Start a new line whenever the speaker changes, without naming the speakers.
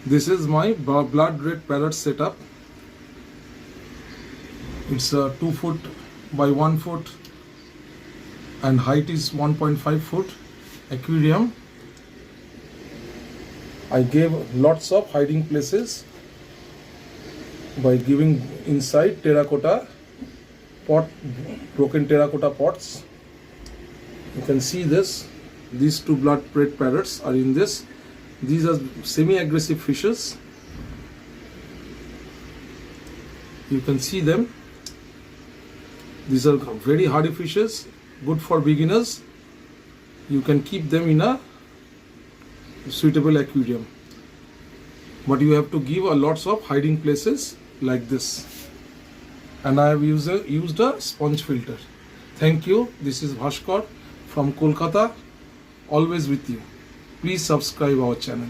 This is my blood red parrot setup. It's a 2 foot by 1 foot and height is 1.5 foot aquarium. I gave lots of hiding places by giving inside terracotta pot, broken terracotta pots. You can see this. These two blood red parrots are in this. These are semi-aggressive fishes. You can see them. These are very hardy fishes, good for beginners. You can keep them in a suitable aquarium. But you have to give a lots of hiding places like this. And I have used a sponge filter. Thank you. This is Bhaskar from Kolkata. Always with you. Please subscribe our channel.